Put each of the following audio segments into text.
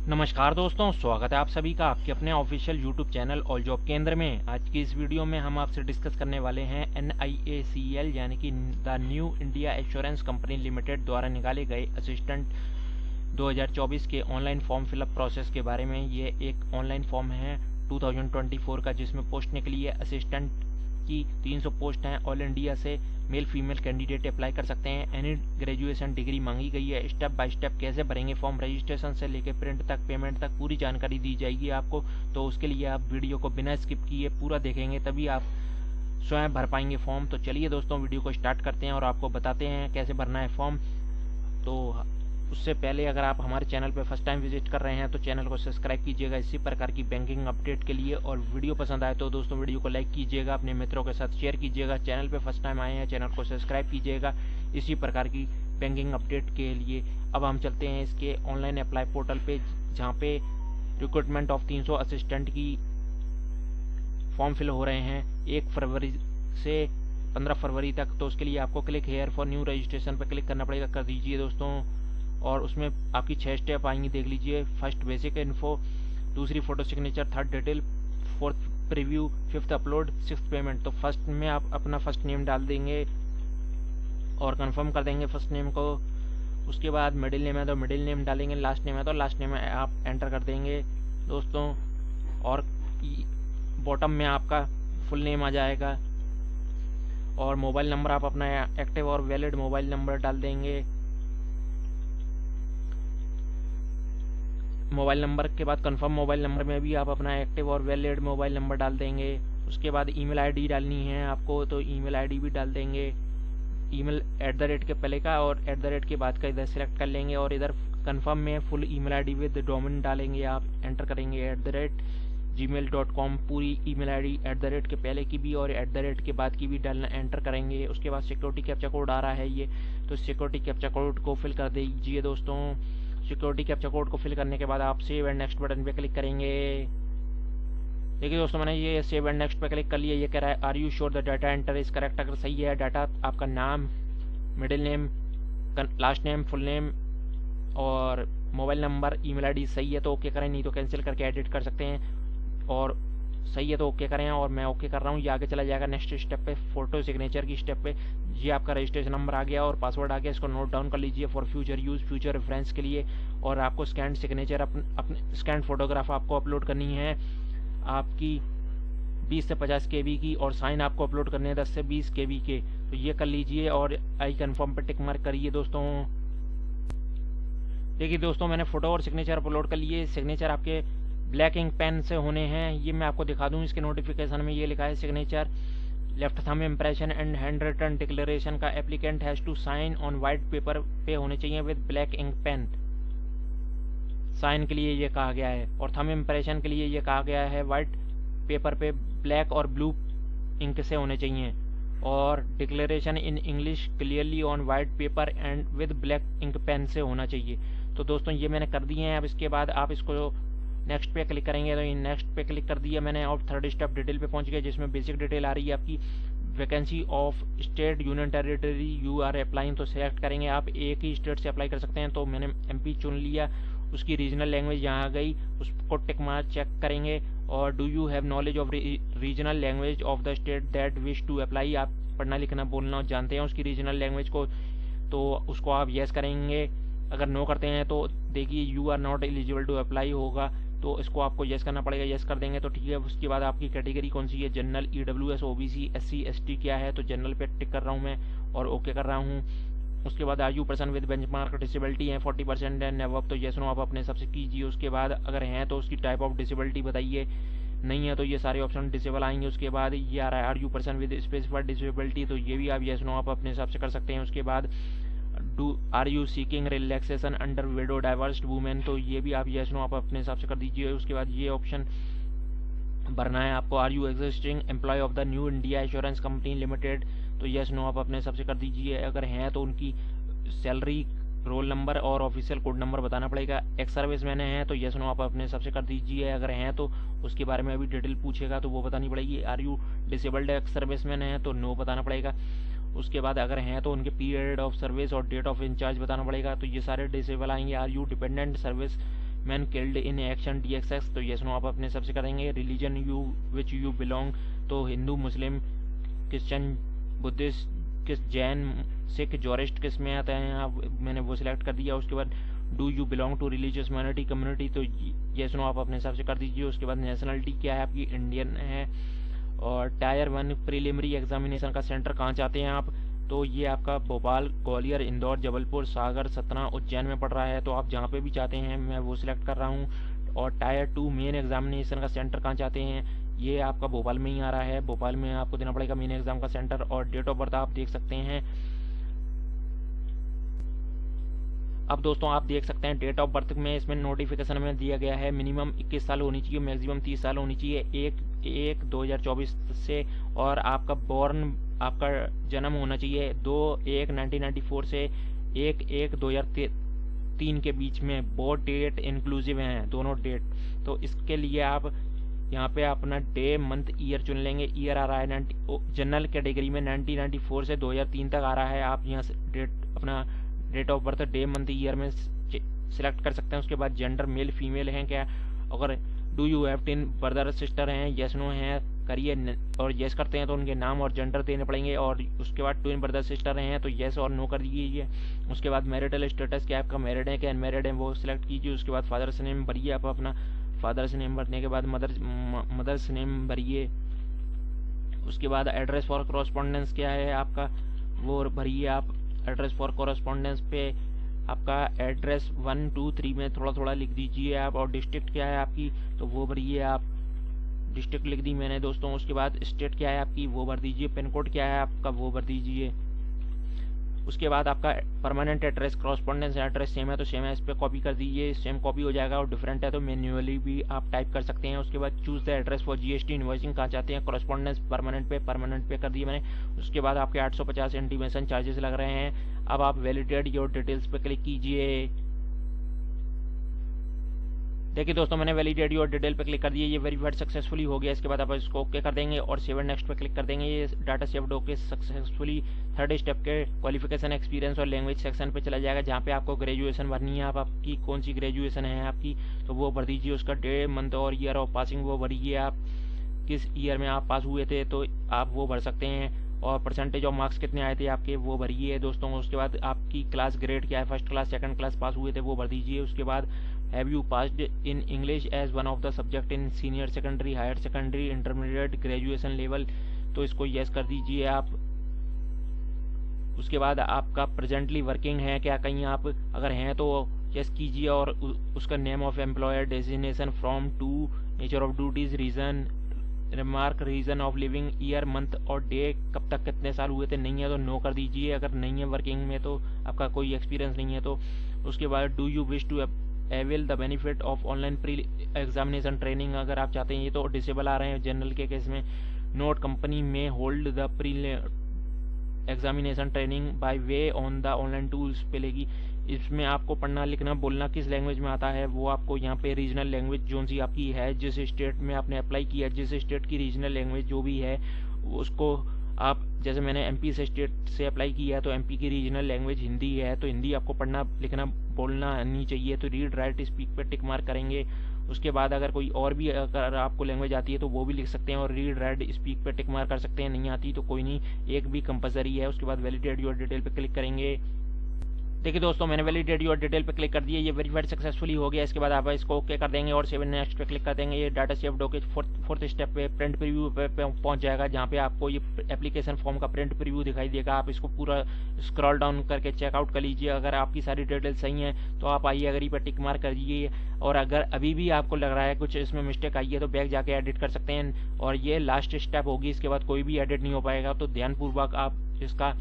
नमस्कार दोस्तों, स्वागत है आप सभी का आपके अपने official YouTube channel all job केंद्र में। आज की इस वीडियो में हम आपसे डिस्कस करने वाले हैं NIACL यानी कि the New India Assurance Company limited द्वारा निकाले गए असिस्टेंट 2024 के ऑनलाइन फॉर्म फिलअप प्रोसेस के बारे में। ये एक ऑनलाइन फॉर्म है 2024 का, जिसमें पोस्ट निकली है असिस्टेंट की 300 पोस्ट हैं। ऑल इंडिया से मेल फीमेल कैंडिडेट अप्लाई कर सकते हैं। एनी ग्रेजुएशन डिग्री मांगी गई है। स्टेप बाय स्टेप कैसे भरेंगे फॉर्म, रजिस्ट्रेशन से लेकर प्रिंट तक, पेमेंट तक पूरी जानकारी दी जाएगी आपको। तो उसके लिए आप वीडियो को बिना स्किप किए पूरा देखेंगे, तभी आप स्वयं भर पाएंगे फॉर्म। तो चलिए दोस्तों, वीडियो को स्टार्ट करते हैं और आपको बताते हैं कैसे भरना है फॉर्म। तो उससे पहले अगर आप हमारे चैनल पर फर्स्ट टाइम विजिट कर रहे हैं तो चैनल को सब्सक्राइब कीजिएगा इसी प्रकार की बैंकिंग अपडेट के लिए। और वीडियो पसंद आए तो दोस्तों वीडियो को लाइक कीजिएगा, अपने मित्रों के साथ शेयर कीजिएगा। चैनल पे फर्स्ट टाइम आए हैं चैनल को सब्सक्राइब कीजिएगा इसी प्रकार की बैंकिंग अपडेट के लिए। अब हम चलते हैं इसके ऑनलाइन अप्लाई पोर्टल पे, जहाँ पे रिक्रूटमेंट ऑफ 300 असिस्टेंट की फॉर्म फिल हो रहे हैं 1 फरवरी से 15 फरवरी तक। तो उसके लिए आपको click here for new registration पर क्लिक करना पड़ेगा। कर दीजिए दोस्तों, और उसमें आपकी 6 स्टेप आएंगी, देख लीजिए। फर्स्ट बेसिक इन्फो, दूसरी photo signature, third detail, fourth preview, fifth upload, sixth payment. तो फर्स्ट में आप अपना फर्स्ट नेम डाल देंगे और कंफर्म कर देंगे फर्स्ट नेम को। उसके बाद मिडिल नेम है तो मिडिल नेम डालेंगे, लास्ट नेम है तो लास्ट नेम आप एंटर कर देंगे दोस्तों। और बॉटम में आपका फुल नेम आ जाएगा। और मोबाइल नंबर आप अपना एक्टिव और वैलिड मोबाइल नंबर डाल देंगे। मोबाइल नंबर के बाद कंफर्म मोबाइल नंबर में भी आप अपना एक्टिव और वैलिड मोबाइल नंबर डाल देंगे। उसके बाद ईमेल आईडी डालनी है आपको, तो ईमेल आईडी भी डाल देंगे। ईमेल @ के पहले का और @ के बाद का इधर सिलेक्ट कर लेंगे। और इधर कंफर्म में full email ID with domain डालेंगे, आप एंटर करेंगे @gmail.com। पूरी ईमेल आईडी @ के पहले की भी और @ के बाद की भी डालना एंटर करेंगे। उसके बाद सिक्योरिटी कैप्चा कोड आ रहा है ये, तो सिक्योरिटी कैप्चा कोड को फिल कर दीजिए दोस्तों। सिक्योरिटी कैप्चा कोड को फिल करने के बाद आप सेव एंड नेक्स्ट बटन पे क्लिक करेंगे। देखिए दोस्तों, मैंने ये सेव एंड नेक्स्ट पे क्लिक कर लिया। ये कह रहा है are you sure the data enter is correct. अगर सही है डाटा, आपका नाम, middle name, last name, full name और मोबाइल नंबर, ईमेल आईडी सही है तो ओके करें, नहीं तो कैंसिल करके एडिट कर सकते हैं। और सही है तो ओके करें, और मैं ओके कर रहा हूँ। ये आगे चला जाएगा नेक्स्ट स्टेप पे, फोटो सिग्नेचर की स्टेप पे। ये आपका रजिस्ट्रेशन नंबर आ गया और पासवर्ड आ गया, इसको नोट डाउन कर लीजिए for future use, future reference के लिए। और आपको स्कैन सिग्नेचर अपने स्कैन फोटोग्राफ आपको अपलोड करनी है आपकी 20 से 50 KB की, और साइन आपको अपलोड करने हैं 10 से 20 KB के। तो ये कर लीजिए और आई कन्फर्म पर टिक मार्क करिए दोस्तों। देखिए दोस्तों, मैंने फोटो और सिग्नेचर अपलोड कर लिए। सिग्नेचर आपके ब्लैक इंक पेन से होने हैं, ये मैं आपको दिखा दूं। इसके नोटिफिकेशन में ये लिखा है signature left thumb impression and handwritten declaration का applicant has to sign on white paper पे होने चाहिए with black ink pen. Sign के लिए ये कहा गया है, और थंब इम्प्रेशन के लिए ये कहा गया है वाइट पेपर पे ब्लैक और ब्लू इंक से होने चाहिए। और declaration in English clearly on white paper and with black ink pen से होना चाहिए। तो दोस्तों ये मैंने कर दिए हैं। अब इसके बाद आप इसको नेक्स्ट पे क्लिक करेंगे, तो ये नेक्स्ट पे क्लिक कर दिया मैंने और थर्ड स्टेप डिटेल पे पहुंच गए, जिसमें बेसिक डिटेल आ रही है आपकी। Vacancy of state union territory you are applying, तो सिलेक्ट करेंगे आप। एक ही स्टेट से अप्लाई कर सकते हैं, तो मैंने MP चुन लिया। उसकी रीजनल लैंग्वेज यहाँ आ गई, उसको टिक मार्क चेक करेंगे। और do you have knowledge of regional language of the state that wish to apply, आप पढ़ना लिखना बोलना जानते हैं उसकी रीजनल लैंग्वेज को, तो उसको आप येस करेंगे। अगर नो करते हैं तो देखिए you are not eligible to apply होगा, तो इसको आपको येस करना पड़ेगा। येस कर देंगे तो ठीक है। उसके बाद आपकी कैटेगरी कौन सी है, general, EWS, OBC, SC ST क्या है, तो जनरल पे टिक कर रहा हूँ मैं और ओके कर रहा हूँ। उसके बाद are you person with benchmark disability है 40% एंड अबव, तो येस नो आप अपने हिसाब से कीजिए। उसके बाद अगर हैं तो उसकी टाइप ऑफ डिसेबिलिटी बताइए, नहीं है तो ये सारे ऑप्शन डिसेबल आएंगे। उसके बाद ये आ रहा है are you person with specified disability, तो ये भी आप येस नो आप अपने हिसाब से कर सकते हैं। उसके बाद are you seeking relaxation under widow divorced women, तो ये भी आप येस नो आप अपने हिसाब से कर दीजिए। उसके बाद ये ऑप्शन भरना है आपको, are you existing employ of the New India Assurance Company Limited, तो येस नो आप अपने हिसाब से कर दीजिए। अगर हैं तो उनकी सैलरी, रोल नंबर और ऑफिशियल कोड नंबर बताना पड़ेगा। एक्स सर्विस मैन हैं तो येस नो आप अपने हिसाब से कर दीजिए। अगर हैं तो उसके बारे में अभी डिटेल पूछेगा तो वो बतानी पड़ेगी। Are you disabled ex service man हैं तो नो बताना पड़ेगा। उसके बाद अगर हैं तो उनके पीरियड ऑफ सर्विस और डेट ऑफ इंचार्ज बताना पड़ेगा। तो ये सारे डिसेबल आएंगे। Are you dependent service man killed in action DXX, तो यस नो आप अपने हिसाब से करेंगे। Religion you which you belong, तो हिंदू, मुस्लिम, क्रिश्चियन, बुद्धिस्ट, किस, जैन, सिख, जॉरिस्ट किस में आता है आप, मैंने वो सिलेक्ट कर दिया। उसके बाद do you belong to religious minority community, तो यस नो आप अपने हिसाब से कर दीजिए। उसके बाद नेशनलिटी क्या है आपकी, इंडियन है। और टायर 1 प्रीलिमिनरी एग्जामिनेशन का सेंटर कहाँ चाहते हैं आप, तो ये आपका भोपाल, ग्वालियर, इंदौर, जबलपुर, सागर, सतना, उज्जैन में पड़ रहा है, तो आप जहाँ पे भी चाहते हैं मैं वो सिलेक्ट कर रहा हूँ। और टायर 2 मेन एग्जामिनेशन का सेंटर कहाँ चाहते हैं, ये आपका भोपाल में ही आ रहा है, भोपाल में आपको देना पड़ेगा मेन एग्जाम का सेंटर। और डेट ऑफ बर्थ आप देख सकते हैं। अब दोस्तों आप देख सकते हैं डेट ऑफ बर्थ में इसमें नोटिफिकेशन में दिया गया है मिनिमम 21 साल होनी चाहिए, मैक्सिमम 30 साल होनी चाहिए 1/1/2024 से। और आपका बॉर्न, आपका जन्म होना चाहिए 2/1/1994 से 1/1/2003 के बीच में। बोर्ड डेट इंक्लूसिव हैं दोनों डेट, तो इसके लिए आप यहाँ पे अपना डे, मंथ, ईयर चुन लेंगे। ईयर आ रहा है जनरल कैटेगरी में 1994 से 2003 तक आ रहा है, आप यहाँ से अपना date of birth day, month, year में सिलेक्ट कर सकते हैं। उसके बाद जेंडर मेल फीमेल हैं क्या, अगर do you have tin brother sister हैं, यस नो हैं करिए, और यस करते हैं तो उनके नाम और जेंडर देने पड़ेंगे। और उसके बाद ट्विन ब्रदर सिस्टर हैं तो यस और नो कर दीजिए। उसके बाद मैरिटल स्टेटस क्या आपका मैरिड है क्या अनमैरिड है वो सिलेक्ट कीजिए। उसके बाद फादर्स नेम भरिए आप अपना, फादर्स नेम भरने के बाद मदर्स नेम भरिए। उसके बाद एड्रेस फॉर कॉरस्पॉन्डेंस क्या है आपका वो भरिए आप। एड्रेस फॉर कॉरस्पॉन्डेंस पे आपका एड्रेस 1, 2, 3 में थोड़ा थोड़ा लिख दीजिए आप। और डिस्ट्रिक्ट क्या है आपकी तो वो भरिए आप, डिस्ट्रिक्ट लिख दी मैंने दोस्तों। उसके बाद स्टेट क्या है आपकी वो भर दीजिए। पिन कोड क्या है आपका वो भर दीजिए। उसके बाद आपका permanent address, correspondence address same है तो सेम है, इस पर कॉपी कर दीजिए, सेम कॉपी हो जाएगा। और डिफरेंट है तो मैन्युअली भी आप टाइप कर सकते हैं। उसके बाद choose the address for GST invoicing कहाँ चाहते हैं, कॉरस्पॉन्डेंस परमानेंट पे कर दिए मैंने। उसके बाद आपके 850 इंटीमेशन चार्जेस लग रहे हैं। अब आप वैलिडेट योर डिटेल्स पे क्लिक कीजिए। देखिए दोस्तों मैंने वैलिडेट योर डिटेल पे क्लिक कर दिया, ये वेरीफाइड सक्सेसफुली हो गया। इसके बाद आप इसको ओके कर देंगे और सेव एंड नेक्स्ट पे क्लिक कर देंगे। ये डाटा सेव्ड होकर सक्सेसफुली थर्ड स्टेप के क्वालिफिकेशन, एक्सपीरियंस और लैंग्वेज सेक्शन पे चला जाएगा, जहाँ पे आपको ग्रेजुएशन भरनी है। आप आपकी कौन सी ग्रेजुएशन है आपकी तो वो भर दीजिए। उसका डे, मंथ और ईयर ऑफ पासिंग वो भरिए आप, किस ईयर में आप पास हुए थे तो आप वो भर सकते हैं। और परसेंटेज ऑफ मार्क्स कितने आए थे आपके वो भरिए दोस्तों। उसके बाद आपकी क्लास ग्रेड क्या है, first class, second class pass हुए थे वो भर दीजिए। उसके बाद have you passed in English as one of the subject in senior secondary, higher secondary, intermediate, graduation level, तो इसको यस कर दीजिए आप। उसके बाद आपका प्रेजेंटली वर्किंग है क्या कहीं आप, अगर हैं तो यस कीजिए। और उसका name of employer, designation, from, to, nature of duties, reason, remark, reason of living, year, month और डे, कब तक कितने साल हुए थे, नहीं है तो नो कर दीजिए। अगर नहीं है वर्किंग में तो आपका कोई एक्सपीरियंस नहीं है तो। उसके बाद do you wish to avail the benefit of online pre examination training, अगर आप चाहते हैं, ये तो डिसेबल आ रहे हैं जनरल के केस में। नोट कंपनी में hold the pre examination training by way on the online tools पे लेगी। इसमें आपको पढ़ना लिखना बोलना किस लैंग्वेज में आता है वो आपको यहाँ पे रीजनल लैंग्वेज जो सी आपकी है, जिस स्टेट में आपने अप्लाई किया, जिस स्टेट की रीजनल लैंग्वेज जो भी है उसको आप, जैसे मैंने MP से स्टेट से अप्लाई किया है तो MP की रीजनल लैंग्वेज हिंदी है तो हिंदी आपको पढ़ना लिखना बोलना आनी चाहिए। तो रीड, राइट, स्पीक पे टिक मार्क करेंगे। उसके बाद अगर कोई और भी अगर आपको लैंग्वेज आती है तो वो भी लिख सकते हैं और रीड, राइट, स्पीक पे टिक मार्क कर सकते हैं। नहीं आती तो कोई नहीं, एक भी कंपलसरी है। उसके बाद वैलिडेट योर डिटेल पे क्लिक करेंगे। देखिए दोस्तों मैंने वैलिडेट योर डिटेल पे क्लिक कर दिया, ये वेरीफाइड सक्सेसफुली हो गया। इसके बाद आप इसको ओके कर देंगे और सेव एंड नेक्स्ट पे क्लिक कर देंगे। ये डाटा सेव्ड होकर फोर्थ स्टेप पे प्रिंट प्रीव्यू पे पहुंच जाएगा, जहाँ पे आपको ये एप्लीकेशन फॉर्म का प्रिंट प्रीव्यू दिखाई देगा। आप इसको पूरा स्क्रॉल डाउन करके चेकआउट कर लीजिए। अगर आपकी सारी डिटेल सही हैं तो आप आइए, अगर ये पर टिक मार्क कर दीजिए। और अगर अभी भी आपको लग रहा है कुछ इसमें मिस्टेक आई है तो बैक जाके एडिट कर सकते हैं। और ये लास्ट स्टेप होगी, इसके बाद कोई भी एडिट नहीं हो पाएगा। तो ध्यानपूर्वक आप इसका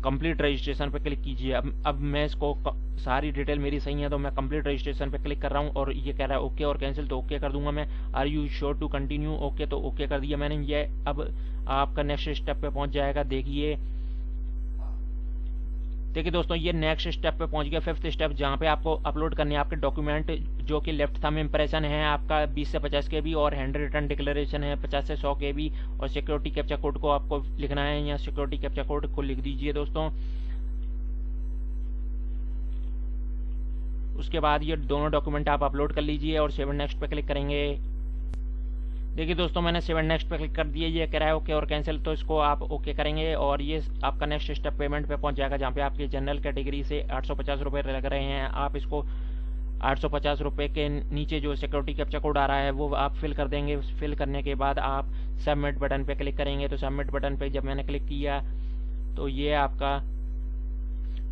कंप्लीट रजिस्ट्रेशन पे क्लिक कीजिए। अब मैं इसको सारी डिटेल मेरी सही है तो मैं कंप्लीट रजिस्ट्रेशन पे क्लिक कर रहा हूँ और ये कह रहा है ओके और कैंसिल, तो ओके कर दूंगा मैं। Are you sure to continue, okay तो ओके कर दिया मैंने। ये अब आपका नेक्स्ट स्टेप पे पहुंच जाएगा। देखिए दोस्तों ये नेक्स्ट स्टेप पे पहुंच गया, फिफ्थ स्टेप, जहाँ पे आपको अपलोड करने आपके डॉक्यूमेंट जो कि लेफ्ट थंब इंप्रेशन है आपका 20 से 50 KB और हैंड रिटन डिक्लेरेशन है 50 से 100 KB और सिक्योरिटी कैप्चा कोड को आपको लिखना है। यहाँ सिक्योरिटी कैप्चा कोड को लिख दीजिए दोस्तों। उसके बाद ये दोनों डॉक्यूमेंट आप अपलोड कर लीजिए और सेव नेक्स्ट पे क्लिक करेंगे। देखिए दोस्तों, मैंने सेव नेक्स्ट पे क्लिक कर दिया, ये कह रहा है ओके और कैंसिल, तो इसको आप ओके करेंगे और ये आपका नेक्स्ट स्टेप पेमेंट पे पहुंच जाएगा, जहाँ पे आपकी जनरल कैटेगरी से 850 रुपये लग रहे हैं। आप इसको 850 रुपये के नीचे जो सिक्योरिटी कैप्चा कोड आ रहा है वो आप फिल कर देंगे। फिल करने के बाद आप सबमिट बटन पे क्लिक करेंगे। तो सबमिट बटन पे जब मैंने क्लिक किया तो ये आपका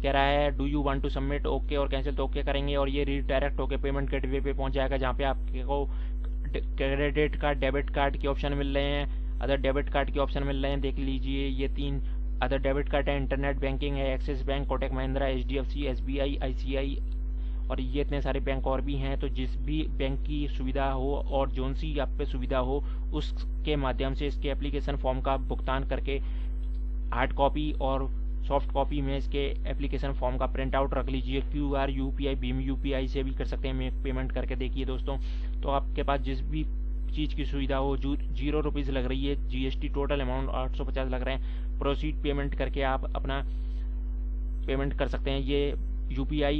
कह रहा है do you want to submit, okay और कैंसिल, तो ओके करेंगे और ये रीडायरेक्ट होकर पेमेंट गेटवे पे पहुंच जाएगा, जहाँ पे आपको क्रेडिट कार्ड, डेबिट कार्ड के ऑप्शन मिल रहे हैं, अदर डेबिट कार्ड के ऑप्शन मिल रहे हैं। देख लीजिए, ये 3 अदर डेबिट कार्ड है, इंटरनेट बैंकिंग है, axis bank, Kotak Mahindra, HDFC, SBI, ICI और ये इतने सारे बैंक और भी हैं। तो जिस भी बैंक की सुविधा हो और जोन सी आप पे सुविधा हो उसके माध्यम से इसके एप्लीकेशन फॉर्म का भुगतान करके हार्ड कॉपी और सॉफ्ट कॉपी में इसके एप्लीकेशन फॉर्म का प्रिंट आउट रख लीजिए। QR, UPI, भीम UPI से भी कर सकते हैं पेमेंट करके। देखिए दोस्तों, तो आपके पास जिस भी चीज़ की सुविधा हो, 0 रुपीज़ लग रही है, GST टोटल अमाउंट 850 लग रहे हैं, प्रोसीड पेमेंट करके आप अपना पेमेंट कर सकते हैं। ये UPI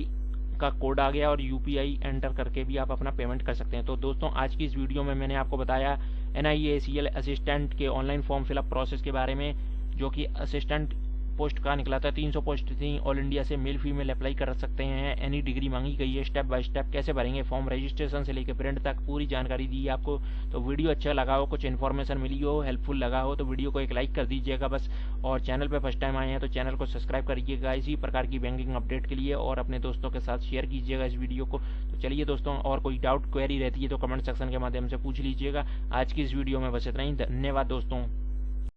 का कोड आ गया और UPI एंटर करके भी आप अपना पेमेंट कर सकते हैं। तो दोस्तों, आज की इस वीडियो में मैंने आपको बताया NIACL असिस्टेंट के ऑनलाइन फॉर्म फिलअप प्रोसेस के बारे में, जो कि असिस्टेंट पोस्ट का निकला था। 300 पोस्ट थी ऑल इंडिया से, मेल फीमेल अप्लाई कर सकते हैं। एनी डिग्री मांगी गई है। स्टेप बाय स्टेप कैसे भरेंगे फॉर्म, रजिस्ट्रेशन से लेकर प्रिंट तक पूरी जानकारी दी है आपको। तो वीडियो अच्छा लगा हो, कुछ इन्फॉर्मेशन मिली हो, हेल्पफुल लगा हो तो वीडियो को एक लाइक कर दीजिएगा बस। और चैनल पे फर्स्ट टाइम आए हैं तो चैनल को सब्सक्राइब करिएगा इसी प्रकार की बैंकिंग अपडेट के लिए, और अपने दोस्तों के साथ शेयर कीजिएगा इस वीडियो को। तो चलिए दोस्तों, और कोई डाउट क्वेरी रहती है तो कमेंट सेक्शन के माध्यम से पूछ लीजिएगा। आज की इस वीडियो में बस इतना ही। धन्यवाद दोस्तों।